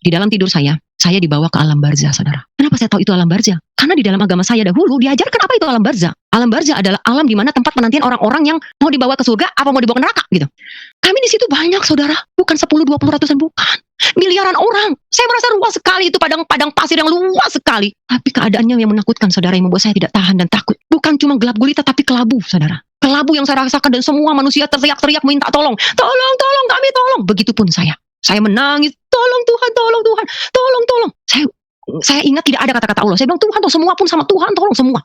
Di dalam tidur saya dibawa ke alam barzah, saudara. Kenapa saya tahu itu alam barzah? Karena di dalam agama saya dahulu diajarkan apa itu alam barzah. Alam barzah adalah alam di mana tempat penantian orang-orang yang mau dibawa ke surga, apa mau dibawa ke neraka, gitu. Kami di situ banyak, saudara. Bukan 10, 20, ratusan, bukan. Miliaran orang. Saya merasa luas sekali itu padang pasir yang luas sekali. Tapi keadaannya yang menakutkan, saudara, yang membuat saya tidak tahan dan takut. Bukan cuma gelap gulita, tapi kelabu, saudara. Kelabu yang saya rasakan dan semua manusia teriak-teriak minta tolong. Tolong, tolong, kami tolong. Begitupun saya. Saya menangis, tolong Tuhan, tolong Tuhan, tolong, tolong. Saya ingat tidak ada kata-kata Allah. Saya bilang, Tuhan, semua pun sama Tuhan, tolong semua.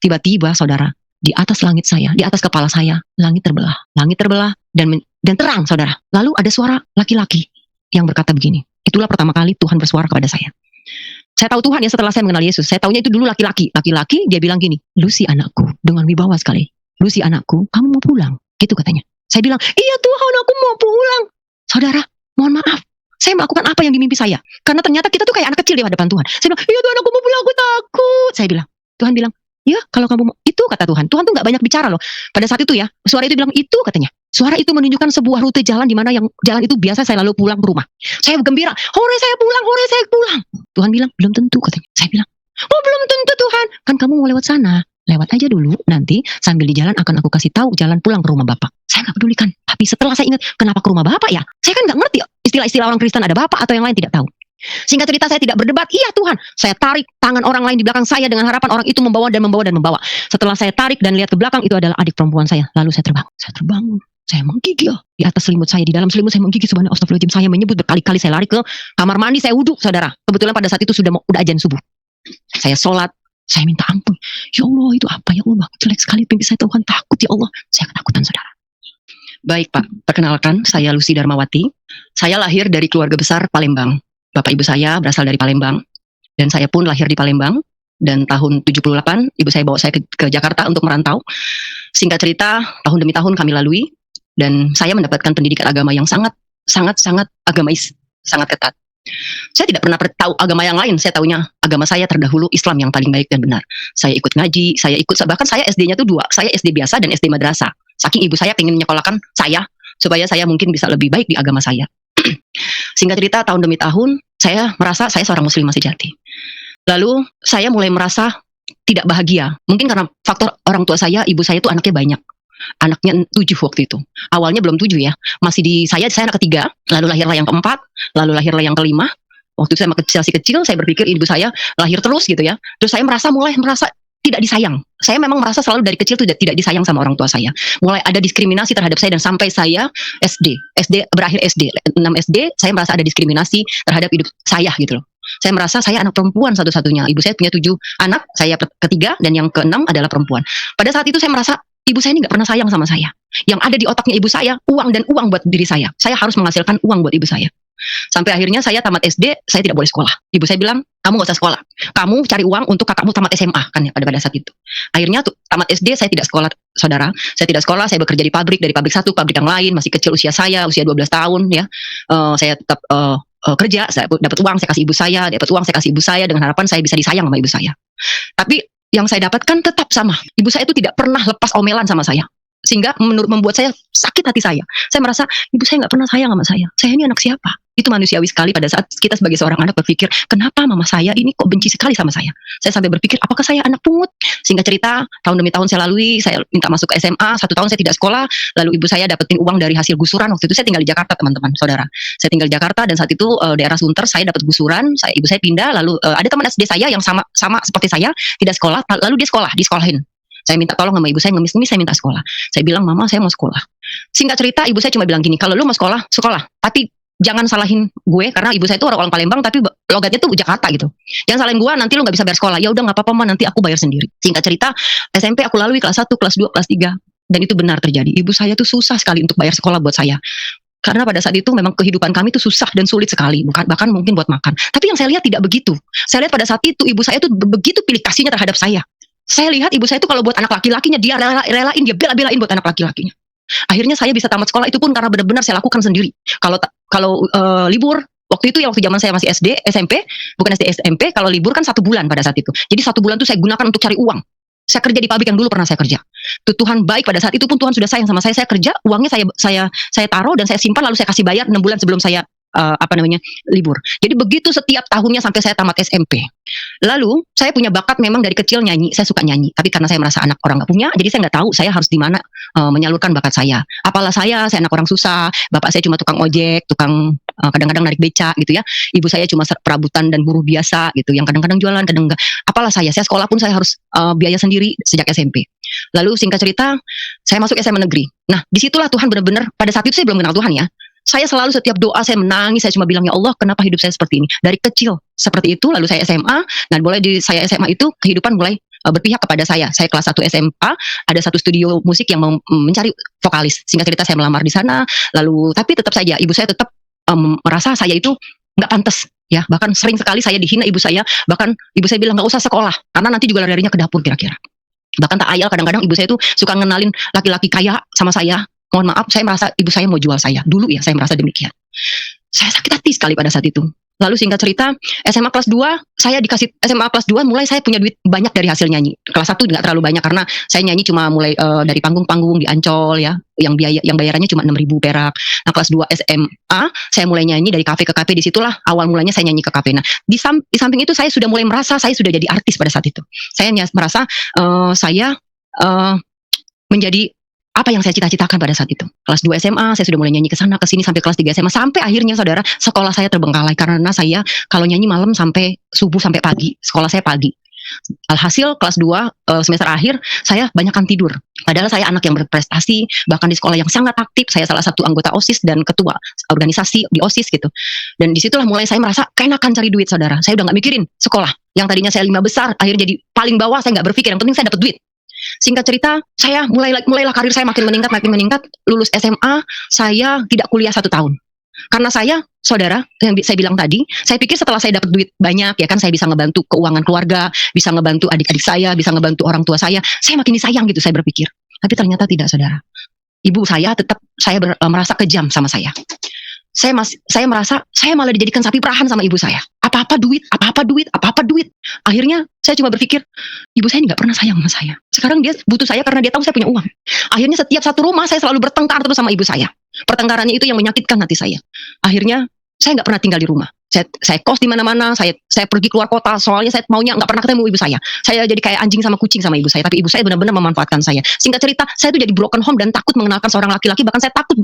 Tiba-tiba, saudara, di atas langit saya, di atas kepala saya, langit terbelah dan terang, saudara. Lalu ada suara laki-laki yang berkata begini. Itulah pertama kali Tuhan bersuara kepada saya. Saya tahu Tuhan ya setelah saya mengenal Yesus. Saya tahunya itu dulu laki-laki. Laki-laki, dia bilang gini, Lucy anakku, dengan wibawa sekali. Lucy anakku, kamu mau pulang? Gitu katanya. Saya bilang, iya Tuhan, aku mau pulang. Saudara, mohon maaf, saya melakukan apa yang dimimpi saya. Karena ternyata kita tuh kayak anak kecil di hadapan Tuhan. Saya bilang, iya Tuhan, aku mau pulang, aku takut. Saya bilang, Tuhan bilang, ya kalau kamu mau, itu kata Tuhan. Tuhan tuh gak banyak bicara loh. Pada saat itu ya, suara itu bilang, itu katanya. Suara itu menunjukkan sebuah rute jalan di mana yang jalan itu biasa saya lalu pulang ke rumah. Saya gembira, hore saya pulang. Tuhan bilang, belum tentu katanya. Saya bilang, oh belum tentu Tuhan. Kan kamu mau lewat sana. Lewat aja dulu, nanti sambil di jalan akan aku kasih tahu jalan pulang ke rumah Bapak. Saya gak pedulikan. Tapi setelah saya ingat, kenapa ke rumah Bapak ya? Saya kan gak ngerti istilah-istilah orang Kristen ada Bapak atau yang lain tidak tahu. Singkat cerita saya tidak berdebat, iya Tuhan. Saya tarik tangan orang lain di belakang saya dengan harapan orang itu membawa. Setelah saya tarik dan lihat ke belakang, itu adalah adik perempuan saya. Lalu saya terbangun. Saya menggigil di atas selimut saya, di dalam selimut saya menggigil. Subhanallah, astagfirullahaladzim. Saya menyebut berkali-kali, saya lari ke kamar mandi, saya wudhu, saudara. Kebetulan pada saat itu sudah azan subuh. Saya sholat, saya minta ampun. Ya Allah, itu apa ya Allah? Jelek sekali mimpi saya, Tuhan, takut ya Allah. Saya ketakutan, saudara. Baik Pak, perkenalkan, saya Lucy Darmawati. Saya lahir dari keluarga besar Palembang. Bapak ibu saya berasal dari Palembang. Dan saya pun lahir di Palembang. Dan tahun 78, ibu saya bawa saya ke Jakarta untuk merantau. Singkat cerita, tahun demi tahun kami lalui. Dan saya mendapatkan pendidikan agama yang sangat agamais, sangat ketat. Saya tidak pernah tahu agama yang lain. Saya tahunya agama saya terdahulu Islam yang paling baik dan benar. Saya ikut ngaji, bahkan saya SD-nya tuh 2. Saya SD biasa dan SD madrasah. Saking ibu saya pengen menyekolahkan saya supaya saya mungkin bisa lebih baik di agama saya. Singkat cerita, tahun demi tahun saya merasa saya seorang muslimah sejati. Lalu saya mulai merasa tidak bahagia. Mungkin karena faktor orang tua saya, ibu saya tuh anaknya banyak. Anaknya 7 waktu itu. Awalnya belum 7 ya. Saya anak ketiga, lalu lahirlah yang keempat, lalu lahirlah yang kelima. Waktu itu saya masih kecil, saya berpikir ibu saya lahir terus gitu ya. Terus saya mulai merasa tidak disayang. Saya memang merasa selalu dari kecil tidak disayang sama orang tua saya. Mulai ada diskriminasi terhadap saya dan sampai saya berakhir SD, 6 SD, saya merasa ada diskriminasi terhadap hidup saya gitu loh. Saya merasa saya anak perempuan satu-satunya. Ibu saya punya 7 anak, saya ketiga dan yang ke-6 adalah perempuan. Pada saat itu saya merasa ibu saya ini gak pernah sayang sama saya. Yang ada di otaknya ibu saya, uang dan uang buat diri saya. Saya harus menghasilkan uang buat ibu saya. Sampai akhirnya saya tamat SD, saya tidak boleh sekolah. Ibu saya bilang, kamu gak usah sekolah. Kamu cari uang untuk kakakmu tamat SMA kan ya pada saat itu. Akhirnya tamat SD saya tidak sekolah, saudara. Saya tidak sekolah, saya bekerja di pabrik, dari pabrik satu, pabrik yang lain, masih kecil usia 12 tahun ya. Saya tetap kerja, saya dapat uang, saya kasih ibu saya, dengan harapan saya bisa disayang sama ibu saya. Tapi yang saya dapatkan tetap sama. Ibu saya itu tidak pernah lepas omelan sama saya. Sehingga membuat saya sakit hati saya. Saya merasa ibu saya gak pernah sayang sama saya. Saya ini anak siapa? Itu manusiawi sekali pada saat kita sebagai seorang anak berpikir, kenapa mama saya ini kok benci sekali sama saya? Saya sampai berpikir, apakah saya anak pungut? Singkat cerita, tahun demi tahun saya lalui, saya minta masuk ke SMA, 1 tahun saya tidak sekolah, lalu ibu saya dapetin uang dari hasil gusuran. Waktu itu saya tinggal di Jakarta, teman-teman, saudara. Saya tinggal di Jakarta dan saat itu daerah Sunter, saya dapat gusuran, ibu saya pindah, lalu ada teman SD saya yang sama seperti saya, tidak sekolah, lalu dia disekolahin. Saya minta tolong sama ibu saya, ngemis-ngemis saya minta sekolah. Saya bilang, mama saya mau sekolah. Singkat cerita, ibu saya cuma bilang gini, kalau lu mau sekolah, tapi jangan salahin gue, karena ibu saya itu orang Palembang, tapi logatnya tuh Jakarta gitu. Jangan salahin gue, nanti lu gak bisa bayar sekolah. Ya udah gak apa-apa, Ma, nanti aku bayar sendiri. Singkat cerita, SMP aku lalui kelas 1, kelas 2, kelas 3. Dan itu benar terjadi. Ibu saya tuh susah sekali untuk bayar sekolah buat saya. Karena pada saat itu memang kehidupan kami itu susah dan sulit sekali, bahkan mungkin buat makan. Tapi yang saya lihat tidak begitu. Saya lihat pada saat itu ibu saya tuh begitu pilih kasihnya terhadap saya. Saya lihat ibu saya itu kalau buat anak laki-lakinya dia relain, dia bela-belain buat anak laki-lakinya. Akhirnya saya bisa tamat sekolah itu pun karena benar-benar saya lakukan sendiri. Kalau libur waktu itu ya, waktu zaman saya masih SD, SMP, bukan SD, SMP, kalau libur kan 1 bulan pada saat itu. Jadi 1 bulan itu saya gunakan untuk cari uang. Saya kerja di pabrik yang dulu pernah saya kerja. Tuhan baik pada saat itu pun Tuhan sudah sayang sama saya. Saya kerja, uangnya saya taruh dan saya simpan, lalu saya kasih bayar 6 bulan sebelum saya libur. Jadi begitu setiap tahunnya sampai saya tamat SMP. Lalu saya punya bakat memang dari kecil nyanyi, saya suka nyanyi. Tapi karena saya merasa anak orang nggak punya, jadi saya nggak tahu saya harus di mana menyalurkan bakat saya. Apalah saya anak orang susah, bapak saya cuma tukang ojek, tukang kadang-kadang narik beca gitu ya. Ibu saya cuma perabutan dan buruh biasa gitu, yang kadang-kadang jualan, kadang enggak. Apalah saya sekolah pun saya harus biaya sendiri sejak SMP. Lalu singkat cerita, saya masuk SMA negeri. Nah, disitulah Tuhan benar-benar, pada saat itu saya belum kenal Tuhan ya. Saya selalu setiap doa saya menangis, saya cuma bilang, ya Allah, kenapa hidup saya seperti ini? Dari kecil seperti itu, lalu saya SMA, dan mulai di saya SMA itu kehidupan mulai berpihak kepada saya. Saya kelas 1 SMA, ada satu studio musik yang mencari vokalis. Singkat cerita saya melamar di sana, lalu tapi tetap saja ibu saya tetap merasa saya itu nggak pantas ya, bahkan sering sekali saya dihina ibu saya, bahkan ibu saya bilang nggak usah sekolah karena nanti juga larinya ke dapur kira-kira. Bahkan tak ayal kadang-kadang ibu saya itu suka ngenalin laki-laki kaya sama saya. Mohon maaf, saya merasa ibu saya mau jual saya. Dulu ya saya merasa demikian. Saya sakit hati sekali pada saat itu. Lalu singkat cerita, SMA kelas 2, saya dikasih SMA kelas 2 mulai saya punya duit banyak dari hasil nyanyi. Kelas 1 enggak terlalu banyak karena saya nyanyi cuma mulai dari panggung-panggung di Ancol ya, yang bayarannya cuma 6.000 perak. Nah, kelas 2 SMA saya mulai nyanyi dari kafe ke kafe, disitulah awal mulanya saya nyanyi ke kafe. Nah, di samping itu saya sudah mulai merasa saya sudah jadi artis pada saat itu. Saya merasa saya menjadi apa yang saya cita-citakan pada saat itu. Kelas 2 SMA, saya sudah mulai nyanyi ke sana, ke sini, sampai kelas 3 SMA, sampai akhirnya saudara, sekolah saya terbengkalai, karena saya kalau nyanyi malam sampai subuh, sampai pagi, sekolah saya pagi. Alhasil kelas 2 semester akhir, saya banyakkan tidur. Padahal saya anak yang berprestasi, bahkan di sekolah yang sangat aktif, saya salah satu anggota OSIS dan ketua organisasi di OSIS gitu. Dan disitulah mulai saya merasa keenakan cari duit saudara. Saya udah gak mikirin sekolah, yang tadinya saya 5 besar, akhirnya jadi paling bawah, saya gak berpikir, yang penting saya dapat duit. Singkat cerita, saya mulailah karir saya makin meningkat. Lulus SMA, saya tidak kuliah 1 tahun. Karena saya, saudara, yang saya bilang tadi, saya pikir setelah saya dapat duit banyak, ya kan, saya bisa ngebantu keuangan keluarga, bisa ngebantu adik-adik saya, bisa ngebantu orang tua saya makin disayang gitu, saya berpikir. Tapi ternyata tidak, saudara. Ibu saya tetap, merasa kejam sama saya. Saya merasa saya malah dijadikan sapi perahan sama ibu saya. Apa-apa duit. Akhirnya saya cuma berpikir, ibu saya nggak pernah sayang sama saya. Sekarang dia butuh saya karena dia tahu saya punya uang. Akhirnya setiap satu rumah saya selalu bertengkar terus sama ibu saya. Pertengkarannya itu yang menyakitkan hati saya. Akhirnya saya nggak pernah tinggal di rumah. Saya kos di mana-mana, saya pergi keluar kota, soalnya saya maunya nggak pernah ketemu ibu saya. Saya jadi kayak anjing sama kucing sama ibu saya, tapi ibu saya benar-benar memanfaatkan saya. Singkat cerita, saya itu jadi broken home dan takut mengenalkan seorang laki-laki, bahkan saya takut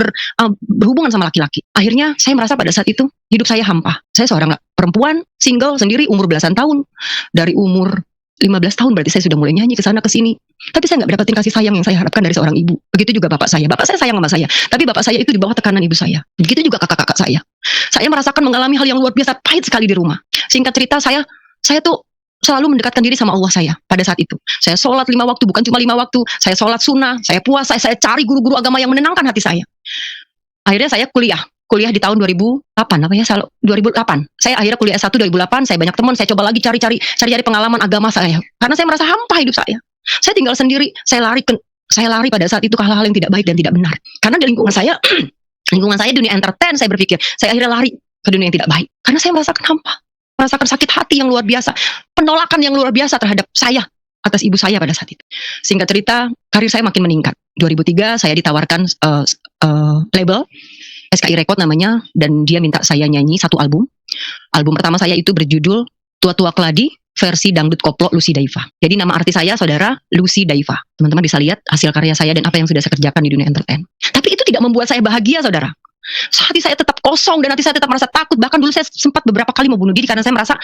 berhubungan sama laki-laki. Akhirnya saya merasa pada saat itu hidup saya hampa. Saya seorang perempuan, single, sendiri, umur belasan tahun. Dari umur 15 tahun berarti saya sudah mulai nyanyi ke sana ke sini. Tapi saya nggak dapetin kasih sayang yang saya harapkan dari seorang ibu. Begitu juga bapak saya. Bapak saya sayang sama saya, tapi bapak saya itu di bawah tekanan ibu saya. Begitu juga kakak-kakak saya. Saya merasakan mengalami hal yang luar biasa pahit sekali di rumah. Singkat cerita, saya tuh selalu mendekatkan diri sama Allah saya pada saat itu. Saya sholat 5 waktu, bukan cuma 5 waktu. Saya sholat sunnah, saya puasa, saya cari guru-guru agama yang menenangkan hati saya. Akhirnya saya kuliah di tahun 2008. 2008. Saya akhirnya kuliah S1 2008, saya banyak teman, saya coba lagi cari pengalaman agama saya. Karena saya merasa hampa hidup saya. Saya tinggal sendiri, saya lari pada saat itu ke hal-hal yang tidak baik dan tidak benar. Karena di lingkungan saya dunia entertain, saya berpikir, saya akhirnya lari ke dunia yang tidak baik. Karena saya merasakan hampa, merasakan sakit hati yang luar biasa, penolakan yang luar biasa terhadap saya atas ibu saya pada saat itu. Singkat cerita, karir saya makin meningkat. 2003 saya ditawarkan label SKI Record namanya, dan dia minta saya nyanyi 1 album. Album pertama saya itu berjudul Tua-Tua Keladi versi dangdut koplo Lucy Daiva. Jadi nama artis saya, saudara, Lucy Daiva. Teman-teman bisa lihat hasil karya saya dan apa yang sudah saya kerjakan di dunia entertain. Tapi itu tidak membuat saya bahagia, saudara. Hati saya tetap kosong dan hati saya tetap merasa takut. Bahkan dulu saya sempat beberapa kali mau bunuh diri karena saya merasa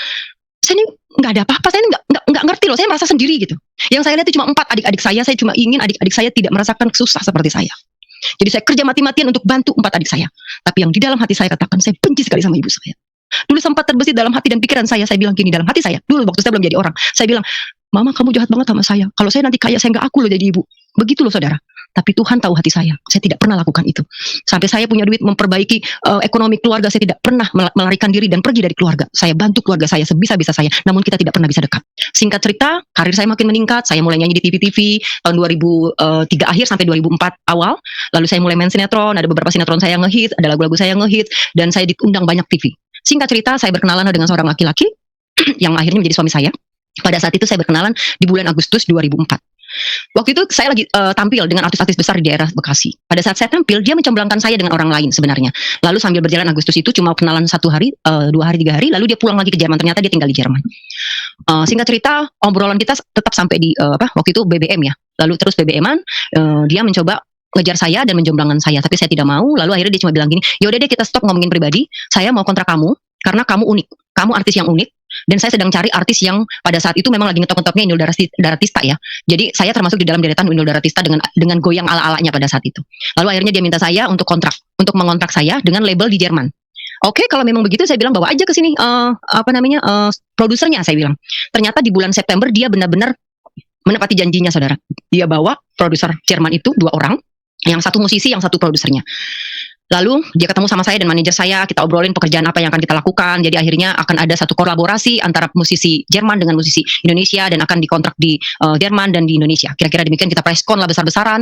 saya ini nggak ada apa-apa, saya ini nggak ngerti loh, saya merasa sendiri gitu. Yang saya lihat itu cuma 4 adik-adik saya cuma ingin adik-adik saya tidak merasakan susah seperti saya. Jadi saya kerja mati-matian untuk bantu 4 adik saya. Tapi yang di dalam hati saya katakan, saya benci sekali sama ibu saya. Dulu sempat terbesit dalam hati dan pikiran saya bilang gini dalam hati saya. Dulu waktu saya belum jadi orang, saya bilang, Mama kamu jahat banget sama saya. Kalau saya nanti kaya, saya nggak aku loh jadi ibu. Begitu loh saudara. Tapi Tuhan tahu hati saya tidak pernah lakukan itu. Sampai saya punya duit memperbaiki ekonomi keluarga, saya tidak pernah melarikan diri dan pergi dari keluarga. Saya bantu keluarga saya sebisa-bisa saya, namun kita tidak pernah bisa dekat. Singkat cerita, karir saya makin meningkat. Saya mulai nyanyi di TV-TV tahun 2003 akhir sampai 2004 awal. Lalu saya mulai main sinetron, ada beberapa sinetron saya ngehits, ada lagu-lagu saya ngehits, dan saya diundang banyak TV. Singkat cerita, saya berkenalan dengan seorang laki-laki yang akhirnya menjadi suami saya. Pada saat itu saya berkenalan di bulan Agustus 2004. Waktu itu saya lagi tampil dengan artis-artis besar di daerah Bekasi. Pada saat saya tampil, dia mencemblangkan saya dengan orang lain sebenarnya. Lalu sambil berjalan Agustus itu cuma kenalan 1 hari, 2 hari, 3 hari, lalu dia pulang lagi ke Jerman. Ternyata dia tinggal di Jerman. Singkat cerita, obrolan kita tetap sampai di waktu itu BBM ya. Lalu terus BBM-an, dia mencoba ngejar saya dan menjomblangkan saya, tapi saya tidak mau. Lalu akhirnya dia cuma bilang gini, ya udah deh kita stop ngomongin pribadi. Saya mau kontrak kamu karena kamu unik. Kamu artis yang unik. Dan saya sedang cari artis yang pada saat itu memang lagi ngetop-ngetopnya Inul Daratista ya. Jadi saya termasuk di dalam deretan Inul Daratista dengan goyang ala-alanya pada saat itu. Lalu akhirnya dia minta saya untuk mengontrak saya dengan label di Jerman. Oke, kalau memang begitu saya bilang bawa aja ke sini produsernya, saya bilang. Ternyata di bulan September dia benar-benar menepati janjinya, saudara. Dia bawa produser Jerman itu 2 orang, yang satu musisi, yang satu produsernya. Lalu dia ketemu sama saya dan manajer saya, kita obrolin pekerjaan apa yang akan kita lakukan. Jadi akhirnya akan ada satu kolaborasi antara musisi Jerman dengan musisi Indonesia dan akan dikontrak di Jerman dan di Indonesia. Kira-kira demikian, kita preskon lah besar-besaran.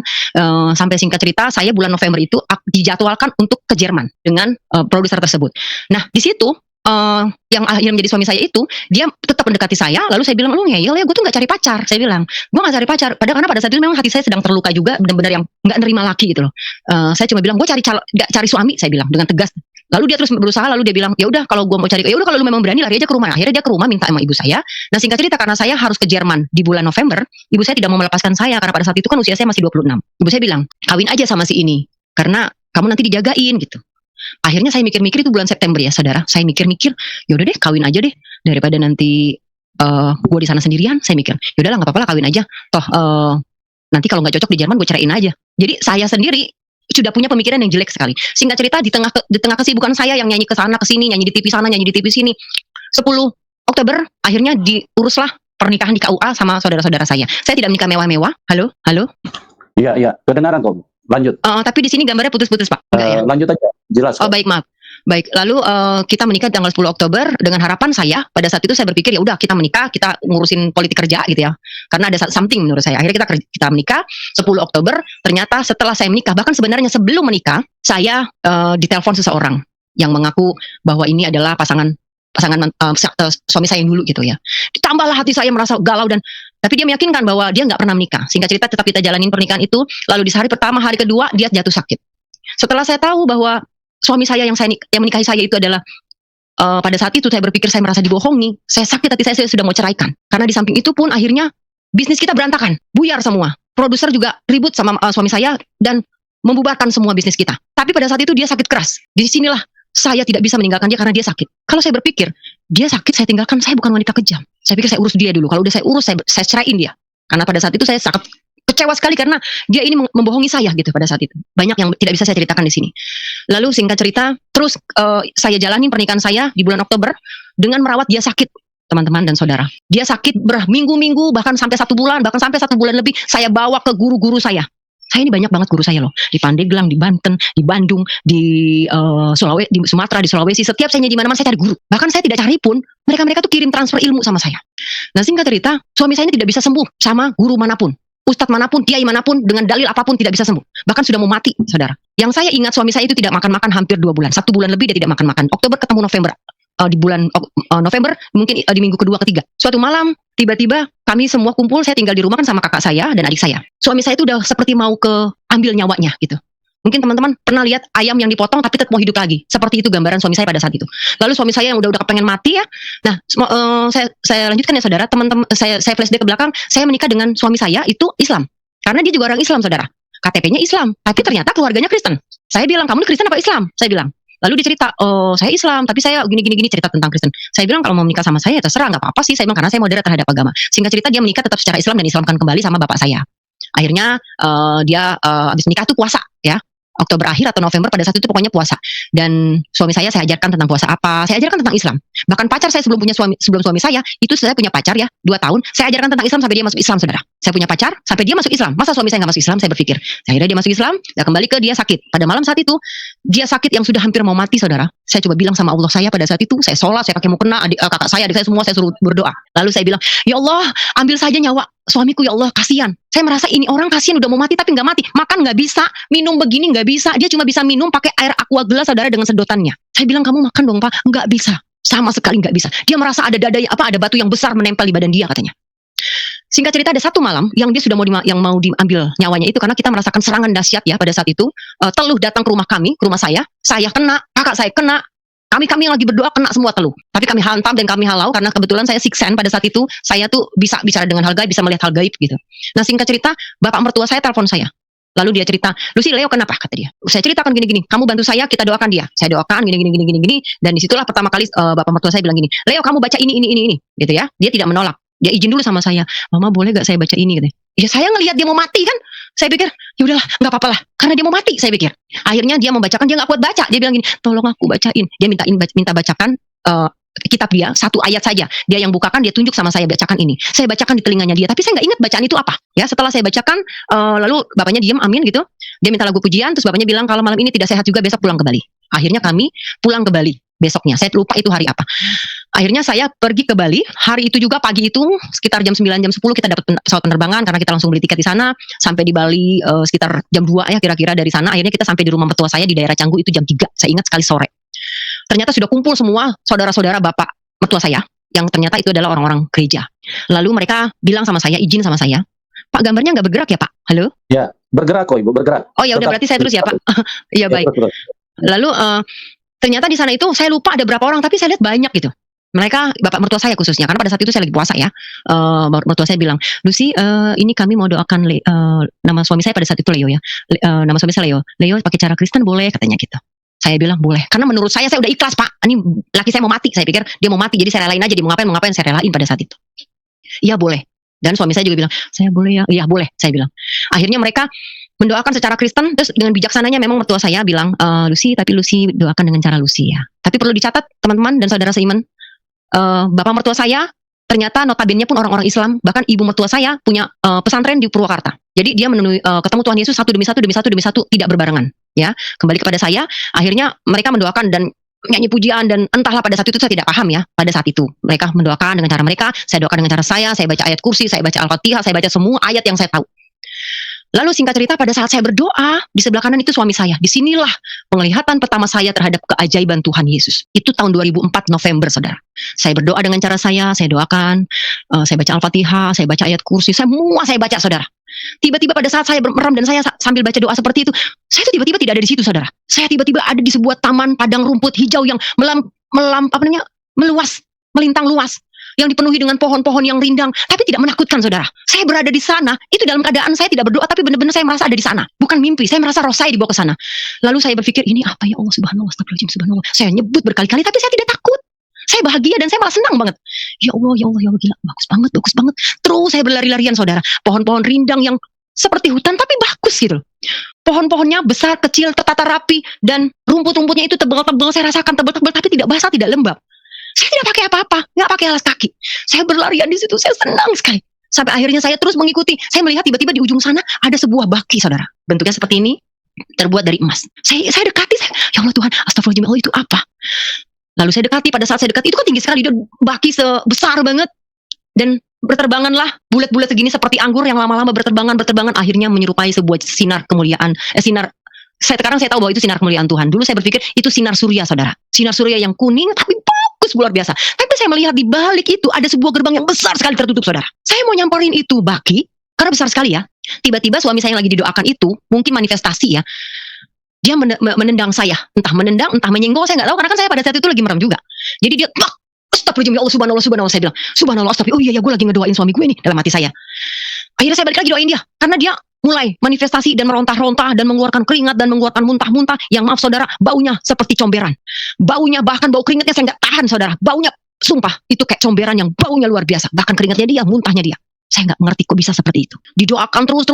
Sampai singkat cerita, saya bulan November itu dijadwalkan untuk ke Jerman dengan produser tersebut. Nah, di situ yang akhirnya menjadi suami saya itu, dia tetap mendekati saya. Lalu saya bilang, lu ngeyel ya, gue tuh gak cari pacar. Saya bilang, gue gak cari pacar. Padahal karena pada saat itu memang hati saya sedang terluka juga, benar-benar yang gak nerima laki gitu loh. Saya cuma bilang, gue gak cari suami, saya bilang dengan tegas. Lalu dia terus berusaha, lalu dia bilang, ya udah kalau gue mau cari, ya udah kalau lu memang berani lari aja ke rumah. Akhirnya dia ke rumah minta sama ibu saya. Nah, singkat cerita, karena saya harus ke Jerman di bulan November, ibu saya tidak mau melepaskan saya karena pada saat itu kan usia saya masih 26. Ibu saya bilang, kawin aja sama si ini karena kamu nanti dijagain gitu. Akhirnya saya mikir-mikir, itu bulan September ya saudara. Saya mikir-mikir, yaudah deh kawin aja deh, daripada nanti gue di sana sendirian. Saya mikir, yaudahlah nggak apa-apa lah, kawin aja. Toh nanti kalau nggak cocok di Jerman gue ceraiin aja. Jadi saya sendiri sudah punya pemikiran yang jelek sekali. Singkat cerita, di tengah kesibukan saya yang nyanyi ke sana ke sini, nyanyi di TV sana, nyanyi di TV sini, 10 Oktober akhirnya diuruslah pernikahan di KUA sama saudara-saudara saya. Saya tidak menikah mewah-mewah. Halo. Iya, kedengaran kok. Lanjut. Tapi di sini gambarnya putus-putus, Pak. Enggak ya? Lanjut aja, jelas. Oh, baik, maaf. Baik, lalu kita menikah tanggal 10 Oktober dengan harapan saya pada saat itu saya berpikir ya udah kita menikah, kita ngurusin politik kerja gitu ya. Karena ada something menurut saya. Akhirnya kita menikah 10 Oktober. Ternyata setelah saya menikah, bahkan sebenarnya sebelum menikah, saya ditelepon seseorang yang mengaku bahwa ini adalah pasangan suami saya yang dulu gitu ya. Ditambahlah hati saya merasa galau tapi dia meyakinkan bahwa dia nggak pernah menikah. Singkat cerita, tetap kita jalanin pernikahan itu. Lalu di hari pertama, hari kedua dia jatuh sakit. Setelah saya tahu bahwa suami saya yang menikahi saya itu adalah pada saat itu saya berpikir saya merasa dibohongi. Saya sakit hati, saya sudah mau ceraikan. Karena di samping itu pun akhirnya bisnis kita berantakan, buyar semua. Produser juga ribut sama suami saya dan membubarkan semua bisnis kita. Tapi pada saat itu dia sakit keras. Di sinilah saya tidak bisa meninggalkan dia karena dia sakit. Kalau saya berpikir dia sakit, saya tinggalkan, saya bukan wanita kejam. Saya pikir saya urus dia dulu. Kalau udah saya urus, saya ceraiin dia. Karena pada saat itu saya sangat kecewa sekali karena dia ini membohongi saya gitu pada saat itu. Banyak yang tidak bisa saya ceritakan di sini. Lalu singkat cerita, terus saya jalanin pernikahan saya di bulan Oktober dengan merawat dia sakit, teman-teman dan saudara. Dia sakit berminggu-minggu, bahkan sampai 1 bulan, bahkan sampai 1 bulan lebih. Saya bawa ke guru-guru saya. Saya ini banyak banget guru saya loh. Di Pandeglang, di Banten, di Bandung, di Sulawesi, di Sumatera, di Sulawesi. Setiap saya di mana-mana saya cari guru. Bahkan saya tidak cari pun, mereka tuh kirim transfer ilmu sama saya. Nah, singkat cerita, suami saya ini tidak bisa sembuh sama guru manapun. Ustadz manapun, kiai manapun, dengan dalil apapun tidak bisa sembuh. Bahkan sudah mau mati, saudara. Yang saya ingat, suami saya itu tidak makan-makan hampir 2 bulan. 1 bulan lebih dia tidak makan-makan. Oktober ketemu November. Di bulan November, mungkin di minggu kedua ketiga. Suatu malam, tiba-tiba kami semua kumpul, saya tinggal di rumah kan sama kakak saya dan adik saya. Suami saya itu udah seperti mau ambil nyawanya gitu. Mungkin teman-teman pernah lihat ayam yang dipotong tapi tetap mau hidup lagi. Seperti itu gambaran suami saya pada saat itu. Lalu suami saya yang udah kepengen mati ya. Nah, saya lanjutkan ya saudara. Teman-teman, saya flashback ke belakang. Saya menikah dengan suami saya itu Islam. Karena dia juga orang Islam, saudara. KTP-nya Islam, tapi ternyata keluarganya Kristen. Saya bilang, kamu ini Kristen apa Islam? Saya bilang. Lalu dia cerita, saya Islam, tapi saya gini cerita tentang Kristen. Saya bilang kalau mau menikah sama saya ya terserah, nggak apa-apa sih. Saya bilang karena saya moderat terhadap agama. Singkat cerita, dia menikah tetap secara Islam dan Islamkan kembali sama bapak saya. Akhirnya dia habis menikah tuh puasa ya. Oktober akhir atau November pada saat itu pokoknya puasa. Dan suami saya ajarkan tentang puasa apa, saya ajarkan tentang Islam. Bahkan pacar saya sebelum suami saya, itu saya punya pacar ya, 2 tahun, saya ajarkan tentang Islam sampai dia masuk Islam, saudara. Saya punya pacar sampai dia masuk Islam. Masa suami saya nggak masuk Islam? Saya berpikir. Akhirnya dia masuk Islam, dan kembali ke dia sakit. Pada malam saat itu, dia sakit yang sudah hampir mau mati, saudara. Saya coba bilang sama Allah saya pada saat itu, saya sholat, saya pakai mukena, kakak saya, adik saya semua saya suruh berdoa. Lalu saya bilang, ya Allah, ambil saja nyawa suamiku ya Allah, kasihan. Saya merasa ini orang kasihan udah mau mati tapi nggak mati. Makan nggak bisa, minum begini nggak bisa. Dia cuma bisa minum pakai air aqua gelas, saudara, dengan sedotannya. Saya bilang kamu makan dong Pak, nggak bisa, sama sekali nggak bisa. Dia merasa ada batu yang besar menempel di badan dia katanya. Singkat cerita ada satu malam yang dia sudah yang mau diambil nyawanya itu karena kita merasakan serangan dahsyat ya pada saat itu. Teluh datang ke rumah kami, ke rumah saya kena, kakak saya kena, kami yang lagi berdoa kena semua teluh. Tapi kami hantam dan kami halau karena kebetulan saya sixth sense pada saat itu, saya tuh bisa bicara dengan hal gaib, bisa melihat hal gaib gitu. Nah, singkat cerita, bapak mertua saya telepon saya. Lalu dia cerita, Lucy, Leo kenapa? Kata dia. Saya ceritakan gini-gini, kamu bantu saya, kita doakan dia. Saya doakan gini. Dan disitulah pertama kali bapak mertua saya bilang gini, Leo kamu baca ini. Gitu ya. Dia tidak menolak. Dia izin dulu sama saya. Mama boleh gak saya baca ini? Gitu. Ya saya ngelihat dia mau mati kan. Saya pikir, ya udahlah, nggak apa-apa lah. Karena dia mau mati, saya pikir. Akhirnya dia membacakan, dia nggak kuat baca. Dia bilang gini, tolong aku bacain. Dia minta bacakan kitab dia, satu ayat saja. Dia yang bukakan, dia tunjuk sama saya, bacakan ini. Saya bacakan di telinganya dia, tapi saya nggak ingat bacaan itu apa. Ya, setelah saya bacakan, lalu bapaknya diam, amin gitu. Dia minta lagu pujian, terus bapaknya bilang kalau malam ini tidak sehat juga, besok pulang ke Bali. Akhirnya kami pulang ke Bali besoknya. Saya lupa itu hari apa. Akhirnya saya pergi ke Bali. Hari itu juga pagi itu sekitar jam 9 jam 10 kita dapat pesawat penerbangan karena kita langsung beli tiket di sana. Sampai di Bali sekitar jam 2 ya kira-kira dari sana. Akhirnya kita sampai di rumah mertua saya di daerah Canggu itu jam 3. Saya ingat sekali sore. Ternyata sudah kumpul semua saudara-saudara bapak mertua saya yang ternyata itu adalah orang-orang gereja. Lalu mereka bilang sama saya, izin sama saya, Pak gambarnya nggak bergerak ya Pak? Halo? Ya, bergerak kok Ibu, bergerak. Oh ya udah berarti saya terus ya Pak. Iya baik. Terus. Lalu ternyata di sana itu saya lupa ada berapa orang, tapi saya lihat banyak gitu. Mereka, bapak mertua saya khususnya, karena pada saat itu saya lagi puasa ya. Mertua saya bilang, Lucy, ini kami mau doakan nama suami saya pada saat itu Leo ya. Nama suami saya Leo. Leo pakai cara Kristen boleh katanya gitu. Saya bilang boleh, karena menurut saya udah ikhlas Pak. Ini laki saya mau mati, saya pikir dia mau mati, jadi saya relain aja. Dia mau ngapain saya relain pada saat itu. Iya boleh. Dan suami saya juga bilang, saya boleh ya. Iya boleh, saya bilang. Akhirnya mereka mendoakan secara Kristen, terus dengan bijaksananya memang mertua saya bilang, Lucy, tapi Lucy doakan dengan cara Lucy ya. Tapi perlu dicatat teman-teman dan saudara seiman, bapak mertua saya ternyata notabene pun orang-orang Islam. Bahkan ibu mertua saya punya pesantren di Purwakarta. Jadi dia ketemu Tuhan Yesus satu demi satu tidak berbarengan. Ya, kembali kepada saya. Akhirnya mereka mendoakan dan nyanyi pujian dan entahlah pada saat itu saya tidak paham ya. Pada saat itu mereka mendoakan dengan cara mereka, saya doakan dengan cara saya baca ayat kursi, saya baca Al-Fatihah, saya baca semua ayat yang saya tahu. Lalu singkat cerita pada saat saya berdoa di sebelah kanan itu suami saya. Disinilah penglihatan pertama saya terhadap keajaiban Tuhan Yesus. Itu tahun 2004 November saudara. Saya berdoa dengan cara saya doakan, saya baca Al-Fatihah, saya baca ayat kursi, semua saya baca saudara. Tiba-tiba pada saat saya merem dan saya sambil baca doa seperti itu, saya tuh tiba-tiba tidak ada di situ saudara. Saya tiba-tiba ada di sebuah taman padang rumput hijau yang meluas, melintang luas, yang dipenuhi dengan pohon-pohon yang rindang, tapi tidak menakutkan saudara. Saya berada di sana, itu dalam keadaan saya tidak berdoa, tapi benar-benar saya merasa ada di sana. Bukan mimpi, saya merasa roh saya dibawa ke sana. Lalu saya berpikir, ini apa ya Allah, subhanallah, astagfirullahaladzim, subhanallah. Saya nyebut berkali-kali, tapi saya tidak takut. Saya bahagia dan saya malah senang banget. Ya Allah, gila, bagus banget. Terus saya berlari-larian saudara. Pohon-pohon rindang yang seperti hutan, tapi bagus gitu. Pohon-pohonnya besar, kecil, tertata rapi, dan rumput-rumputnya itu tebal-tebal, saya rasakan tebal-tebal, tapi tidak basah, tidak lembab. Saya tidak pakai apa-apa, nggak pakai alas kaki. Saya berlarian di situ, saya senang sekali. Sampai akhirnya saya terus mengikuti. Saya melihat tiba-tiba di ujung sana ada sebuah baki, saudara. Bentuknya seperti ini, terbuat dari emas. Saya dekati, ya Allah Tuhan, astagfirullahaladzim, Allah itu apa? Lalu saya dekati, pada saat saya dekati, itu kan tinggi sekali, dia baki sebesar banget. Dan berterbanganlah bulat-bulat segini seperti anggur yang lama-lama berterbangan, akhirnya menyerupai sebuah sinar kemuliaan, sekarang saya tahu bahwa itu sinar kemuliaan Tuhan. Dulu saya berpikir itu sinar surya, saudara. Sinar surya yang kuning tapi bagus luar biasa. Tapi saya melihat di balik itu ada sebuah gerbang yang besar sekali tertutup, saudara. Saya mau nyamperin itu baki karena besar sekali ya. Tiba-tiba suami saya yang lagi didoakan itu mungkin manifestasi ya. Dia menendang saya, entah menendang, entah menyenggol, saya nggak tahu karena kan saya pada saat itu lagi merem juga. Jadi dia, astagfirullahaladzim, ya Allah, subhanallah, saya bilang, subhanallah, astagfirullah, oh iya ya, gue lagi ngedoain suami gue nih dalam hati saya. Akhirnya saya balik lagi doain dia, karena dia mulai manifestasi dan merontah-rontah dan mengeluarkan keringat dan mengeluarkan muntah-muntah yang maaf saudara, baunya seperti comberan. Baunya bahkan bau keringatnya saya nggak tahan saudara, baunya sumpah itu kayak comberan yang baunya luar biasa. Bahkan keringatnya dia, muntahnya dia. Saya nggak mengerti kok bisa seperti itu. Didoakan terus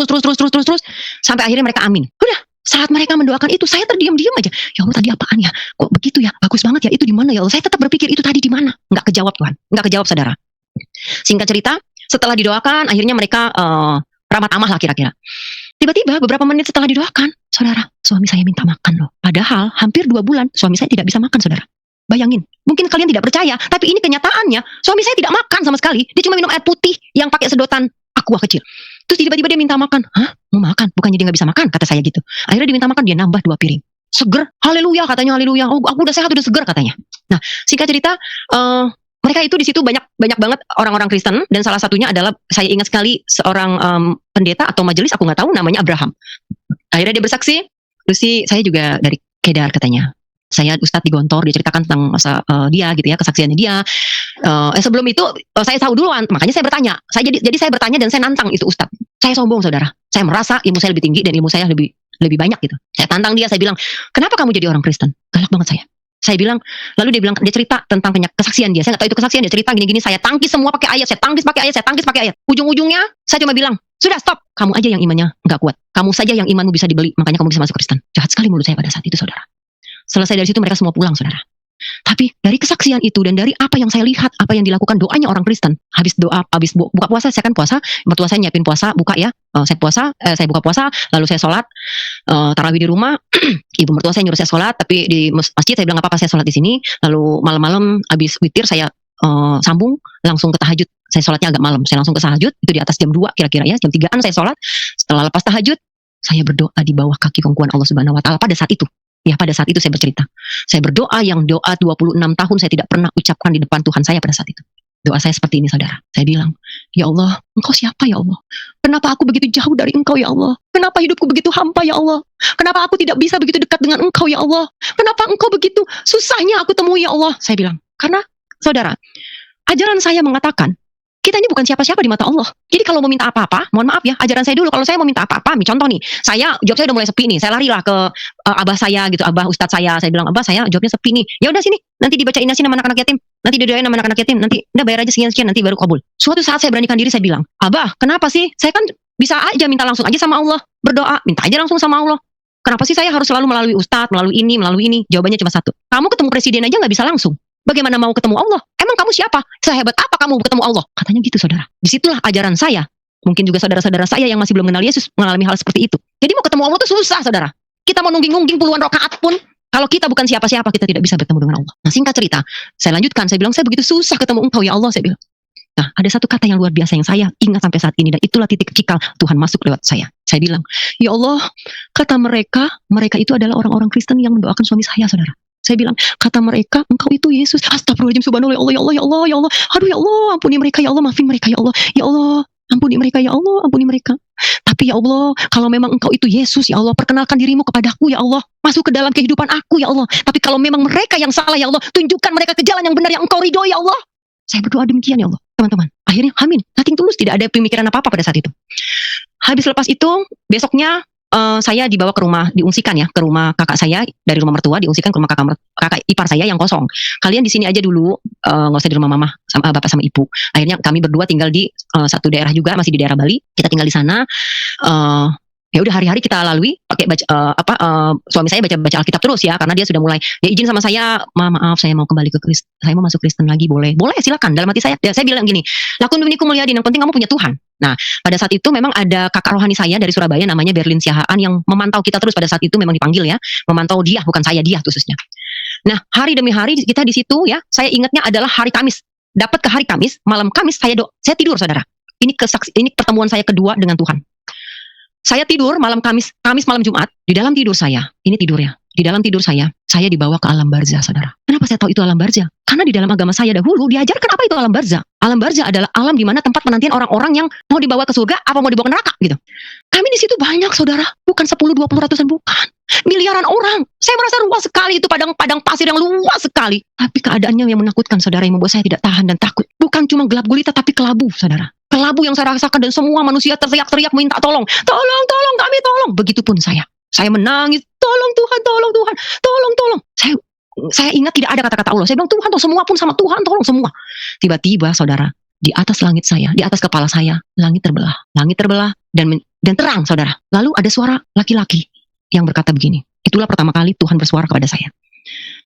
sampai akhirnya mereka amin. Udah. Saat mereka mendoakan itu, saya terdiam-diam aja. Ya Allah, tadi apaan ya? Kok begitu ya? Bagus banget ya. Itu di mana ya Allah? Saya tetap berpikir itu tadi di mana? Nggak kejawab Tuhan. Nggak kejawab saudara. Singkat cerita, setelah didoakan, akhirnya mereka ramah tamah lah kira-kira. Tiba-tiba beberapa menit setelah didoakan, saudara, suami saya minta makan loh. Padahal hampir 2 bulan suami saya tidak bisa makan, saudara. Bayangin, mungkin kalian tidak percaya, tapi ini kenyataannya. Suami saya tidak makan sama sekali. Dia cuma minum air putih yang pakai sedotan aqua kecil. Terus tiba-tiba dia minta makan. Hah? Mau makan? Bukannya dia gak bisa makan? Kata saya gitu. Akhirnya dia minta makan, dia nambah 2 piring. Seger, haleluya katanya, haleluya. Oh, aku udah sehat, udah seger katanya. Nah, singkat cerita, Mereka itu di situ banyak banget orang-orang Kristen, dan salah satunya adalah saya ingat sekali seorang pendeta atau majelis, aku nggak tahu, namanya Abraham. Akhirnya dia bersaksi, Lucy, saya juga dari Kedar katanya. Saya Ustadz di Gontor, dia ceritakan tentang masa dia gitu ya, kesaksiannya dia. Sebelum itu saya tahu duluan, makanya saya bertanya. Jadi saya bertanya dan saya nantang itu Ustadz. Saya sombong saudara. Saya merasa ilmu saya lebih tinggi dan ilmu saya lebih banyak gitu. Saya tantang dia, saya bilang, kenapa kamu jadi orang Kristen? Galak banget saya. Saya bilang, lalu dia cerita tentang kesaksian dia. Saya nggak tahu itu kesaksian, dia cerita gini-gini, saya tangkis semua pakai ayat, saya tangkis pakai ayat. Ujung-ujungnya saya cuma bilang, sudah stop, kamu aja yang imannya nggak kuat. Kamu saja yang imanmu bisa dibeli, makanya kamu bisa masuk Kristen. Jahat sekali mulut saya pada saat itu, saudara. Selesai dari situ mereka semua pulang, saudara. Tapi dari kesaksian itu dan dari apa yang saya lihat, apa yang dilakukan doanya orang Kristen, habis buka puasa, saya kan puasa, mertua saya nyiapin puasa, buka ya, saya buka puasa, lalu saya sholat, tarawih di rumah, ibu mertua saya nyuruh saya sholat, tapi di masjid saya bilang nggak apa-apa, saya sholat di sini, lalu malam-malam habis witir saya sambung langsung ke tahajud, saya sholatnya agak malam, saya langsung ke tahajud, itu di atas jam 2 kira-kira ya, jam 3-an saya sholat, setelah lepas tahajud, saya berdoa di bawah kaki pangkuan Allah Subhanahu Wa Taala pada saat itu. Ya, pada saat itu saya bercerita. Saya berdoa yang doa 26 tahun saya tidak pernah ucapkan di depan Tuhan saya pada saat itu. Doa saya seperti ini, saudara. Saya bilang, ya Allah, Engkau siapa ya Allah? Kenapa aku begitu jauh dari Engkau ya Allah? Kenapa hidupku begitu hampa ya Allah? Kenapa aku tidak bisa begitu dekat dengan Engkau ya Allah? Kenapa Engkau begitu susahnya aku temui ya Allah? Saya bilang, karena saudara, ajaran saya mengatakan, kita ini bukan siapa-siapa di mata Allah. Jadi kalau mau minta apa-apa, mohon maaf ya, ajaran saya dulu, kalau saya mau minta apa-apa, contoh nih, job saya udah mulai sepi nih, saya larilah ke abah saya gitu, abah ustadz saya bilang, abah saya jobnya sepi nih, ya udah sini, nanti dibacain nasi nama anak-anak yatim, nanti didoain nama anak-anak yatim, nanti udah bayar aja sekian-sekian, nanti baru kabul. Suatu saat saya beranikan diri, saya bilang, abah, kenapa sih? Saya kan bisa aja minta langsung aja sama Allah, berdoa, minta aja langsung sama Allah. Kenapa sih saya harus selalu melalui ustadz, melalui ini? Jawabannya cuma satu, kamu ketemu presiden aja nggak bisa langsung. Bagaimana mau ketemu Allah? Emang kamu siapa? Sehebat apa kamu ketemu Allah? Katanya gitu, saudara. Disitulah ajaran saya. Mungkin juga saudara-saudara saya yang masih belum mengenal Yesus mengalami hal seperti itu. Jadi mau ketemu Allah itu susah, saudara. Kita mau nungging-nungging puluhan rakaat pun, kalau kita bukan siapa-siapa, kita tidak bisa bertemu dengan Allah. Nah, singkat cerita, saya lanjutkan. Saya bilang, saya begitu susah ketemu Engkau ya Allah, saya bilang. Nah, ada satu kata yang luar biasa yang saya ingat sampai saat ini, dan itulah titik cikal Tuhan masuk lewat saya. Saya bilang, ya Allah, kata mereka itu adalah orang-orang Kristen yang mendoakan suami saya, saudara. Saya bilang, kata mereka, Engkau itu Yesus. Astagfirullahaladzim, subhanallah, ya Allah, ya Allah, ya Allah. Aduh ya Allah, ampuni mereka ya Allah, maafin mereka ya Allah. Ya Allah, ampuni mereka ya Allah, ampuni mereka. Tapi ya Allah, kalau memang Engkau itu Yesus ya Allah, perkenalkan dirimu kepadaku ya Allah. Masuk ke dalam kehidupan aku ya Allah. Tapi kalau memang mereka yang salah ya Allah, tunjukkan mereka ke jalan yang benar yang Engkau ridhoi ya Allah. Saya berdoa demikian ya Allah, teman-teman. Akhirnya amin, nothing tulus, tidak ada pemikiran apa-apa pada saat itu. Habis lepas itu, besoknya saya dibawa ke rumah, diungsikan ya, ke rumah kakak saya, dari rumah mertua diungsikan ke rumah kakak ipar saya yang kosong. Kalian di sini aja dulu, nggak usah di rumah mama sama bapak sama ibu. Akhirnya kami berdua tinggal di satu daerah juga, masih di daerah Bali. Kita tinggal di sana. Ya udah, hari-hari kita lalui pakai suami saya baca Alkitab terus ya, karena dia sudah mulai ya izin sama saya, maaf saya mau kembali ke Kristen, saya mau masuk Kristen lagi, boleh silakan. Dalam hati saya bilang gini, lakun duniku mulyadin, yang penting kamu punya Tuhan. Nah, pada saat itu memang ada kakak rohani saya dari Surabaya namanya Berlin Siahaan yang memantau kita terus pada saat itu, memang dipanggil ya, memantau dia, bukan saya, dia khususnya. Nah, hari demi hari kita di situ ya, saya ingatnya adalah hari Kamis. Dapat ke hari Kamis, malam Kamis saya tidur, saudara. Ini pertemuan saya kedua dengan Tuhan. Saya tidur malam Kamis malam Jumat, di dalam tidur saya, ini tidurnya, di dalam tidur saya dibawa ke alam barzah, saudara. Kenapa saya tahu itu alam barzah? Karena di dalam agama saya dahulu diajarkan apa itu alam barzah. Alam barzah adalah alam di mana tempat penantian orang-orang yang mau dibawa ke surga, apa mau dibawa ke neraka gitu. Kami di situ banyak, saudara, bukan 10, 20, ratusan, bukan. Miliaran orang. Saya merasa luas sekali itu, padang pasir yang luas sekali. Tapi keadaannya yang menakutkan, saudara, yang membuat saya tidak tahan dan takut. Bukan cuma gelap gulita, tapi kelabu, saudara. Kelabu yang saya rasakan, dan semua manusia teriak-teriak minta tolong. Tolong kami, tolong. Begitupun saya. Saya menangis, tolong Tuhan, tolong. Saya ingat tidak ada kata-kata Allah. Saya bilang, Tuhan, semua pun sama Tuhan, tolong semua. Tiba-tiba, saudara, di atas langit saya, di atas kepala saya, langit terbelah dan terang, saudara. Lalu ada suara laki-laki yang berkata begini. Itulah pertama kali Tuhan bersuara kepada saya.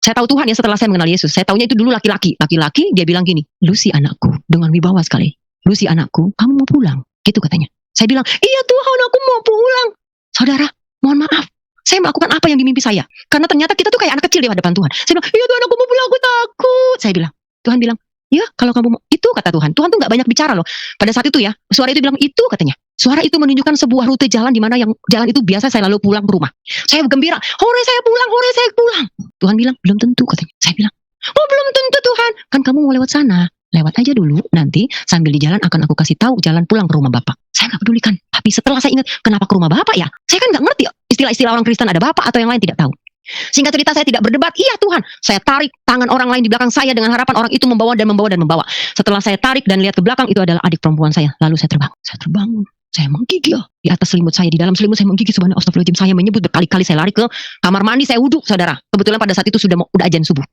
Saya tahu Tuhan ya setelah saya mengenal Yesus. Saya tahunya itu dulu laki-laki. Laki-laki, dia bilang gini, Lucy anakku, dengan wibawa sekali. Lucy anakku, kamu mau pulang? Gitu katanya. Saya bilang, iya Tuhan, aku mau pulang. Saudara, mohon maaf, saya melakukan apa yang di mimpi saya. Karena ternyata kita tuh kayak anak kecil di hadapan Tuhan. Saya bilang, iya Tuhan, aku mau pulang, aku takut. Saya bilang, Tuhan bilang, ya kalau kamu mau, itu kata Tuhan. Tuhan tuh gak banyak bicara loh. Pada saat itu ya, suara itu bilang, itu katanya. Suara itu menunjukkan sebuah rute jalan di mana yang jalan itu biasa saya lalu pulang ke rumah. Saya gembira, hore saya pulang. Tuhan bilang, belum tentu katanya. Saya bilang, Oh belum tentu Tuhan, kan kamu mau lewat sana. Lewat aja dulu, nanti sambil di jalan akan aku kasih tahu jalan pulang ke rumah Bapak. Saya nggak pedulikan, tapi setelah saya ingat, kenapa ke rumah Bapak ya? Saya kan nggak ngerti istilah-istilah orang Kristen ada Bapak atau yang lain tidak tahu. Singkat cerita saya tidak berdebat, iya Tuhan. Saya tarik tangan orang lain di belakang saya dengan harapan orang itu membawa dan membawa dan membawa. Setelah saya tarik dan lihat ke belakang, itu adalah adik perempuan saya. Lalu saya terbang. Saya terbangun. Saya menggigil di atas selimut saya, di dalam selimut saya menggigil. Subhanallah, astagfirullahaladzim. Saya menyebut berkali-kali, saya lari ke kamar mandi, saya wudhu, saudara. Kebetulan pada saat itu sudah azan subuh.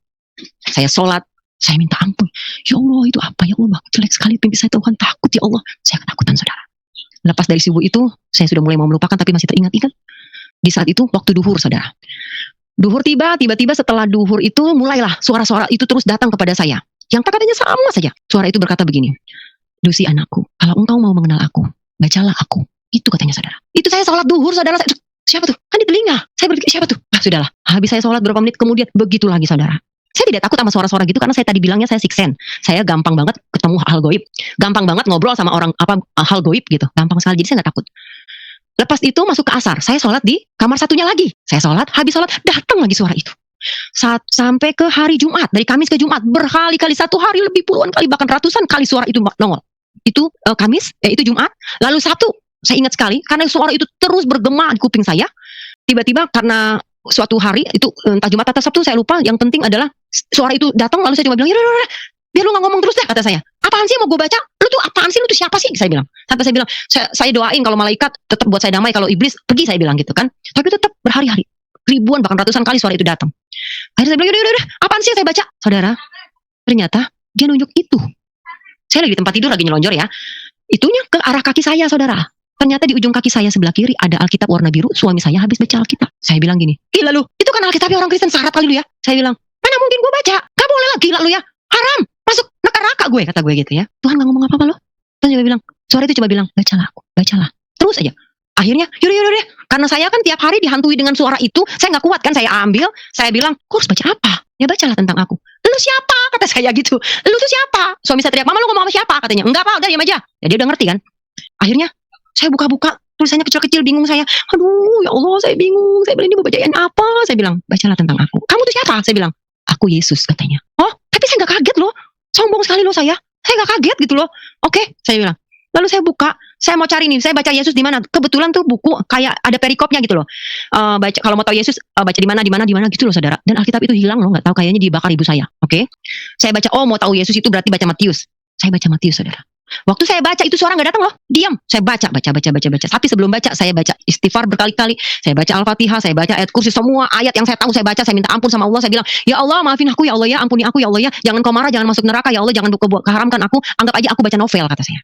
Saya sholat, saya minta ampun. Ya Allah, itu apa ya Allah, jelek sekali mimpi saya, Tuhan, takut ya Allah. Saya ketakutan, saudara. Lepas dari subuh itu, saya sudah mulai mau melupakan, tapi masih teringat-ingat. Di saat itu, waktu duhur, saudara. Duhur tiba-tiba setelah duhur itu, mulailah suara-suara itu terus datang kepada saya. Yang katanya sama saja. Suara itu berkata begini, Lucy anakku, kalau engkau mau mengenal aku, bacalah aku. Itu katanya, saudara. Itu saya sholat duhur, saudara. Siapa tuh? Kan di telinga. Saya berpikir, siapa tuh? Sudahlah. Habis saya sholat berapa menit kemudian, begitu lagi, saudara. Saya tidak takut sama suara-suara gitu karena saya tadi bilangnya saya six sense. Saya gampang banget ketemu hal goib. Gampang banget ngobrol sama orang hal goib gitu. Gampang sekali, jadi saya nggak takut. Lepas itu masuk ke asar. Saya sholat di kamar satunya lagi. Saya sholat, habis sholat datang lagi suara itu. Sampai ke hari Jumat, dari Kamis ke Jumat, berkali-kali, satu hari lebih puluhan kali, bahkan ratusan kali suara itu nongol. Itu Kamis, itu Jumat. Lalu Sabtu, saya ingat sekali karena suara itu terus bergema di kuping saya. Tiba-tiba karena suatu hari itu entah Jumat atau Sabtu saya lupa, yang penting adalah suara itu datang, lalu saya cuma bilang, ya biar lu gak ngomong terus deh, kata saya. Apaan sih mau gue baca? Lu tuh apaan sih? Lu tuh siapa sih? Saya bilang. Sampai saya bilang, saya doain kalau malaikat tetap buat saya damai, kalau iblis pergi, saya bilang gitu kan. Tapi tetap berhari-hari, ribuan bahkan ratusan kali suara itu datang. Akhirnya saya bilang, yaudah, apaan sih yang saya baca? Saudara, ternyata dia nunjuk itu. Saya lagi di tempat tidur, lagi nyelonjor ya. Itunya ke arah kaki saya, saudara. Ternyata di ujung kaki saya sebelah kiri ada Alkitab warna biru. Suami saya habis baca Alkitab. Saya bilang gini, gila lu, itu kan Alkitabnya orang Kristen, syarat kali lu ya. Saya bilang, mana mungkin gue baca? Gak boleh lah, gila lu ya. Haram, masuk neraka gue, kata gue gitu ya. Tuhan gak ngomong apa-apa loh. Terus dia bilang, suara itu coba bilang, bacalah aku, bacalah. Terus aja. Akhirnya, yaudah. Karena saya kan tiap hari dihantui dengan suara itu, saya gak kuat kan, saya ambil, saya bilang, kok harus baca apa? Ya bacalah tentang aku. Lu siapa? Kata saya gitu. Lu tuh siapa? Suami saya teriak, mama lu ngomong sama siapa? Katanya, enggak apa, udah diam aja. Ya dia udah ngerti kan. Akhirnya, saya buka-buka, tulisannya kecil-kecil, bingung saya. Aduh, ya Allah, saya bingung. Saya bilang, ini mau bacain apa? Saya bilang, bacalah tentang aku. Kamu tuh siapa? Saya bilang, aku Yesus, katanya. Oh, tapi saya gak kaget loh. Sombong sekali loh saya. Saya gak kaget gitu loh. Oke, saya bilang. Lalu saya buka, saya mau cari nih, saya baca Yesus di mana? Kebetulan tuh buku kayak ada perikopnya gitu loh. Baca kalau mau tahu Yesus baca di mana gitu loh, saudara. Dan Alkitab itu hilang loh, nggak tahu, kayaknya dibakar ibu saya. Oke. Saya baca, oh mau tahu Yesus itu berarti baca Matius. Saya baca Matius, saudara. Waktu saya baca itu suara nggak datang loh, diam. Saya baca. Tapi sebelum baca, saya baca istighfar berkali-kali. Saya baca Al-Fatihah, saya baca ayat kursi, semua ayat yang saya tahu saya baca. Saya minta ampun sama Allah. Saya bilang, ya Allah maafin aku ya Allah ya, ampuni aku ya Allah ya. Jangan kau marah, jangan masuk neraka ya Allah, jangan keharamkan aku. Anggap aja aku baca novel, kata saya.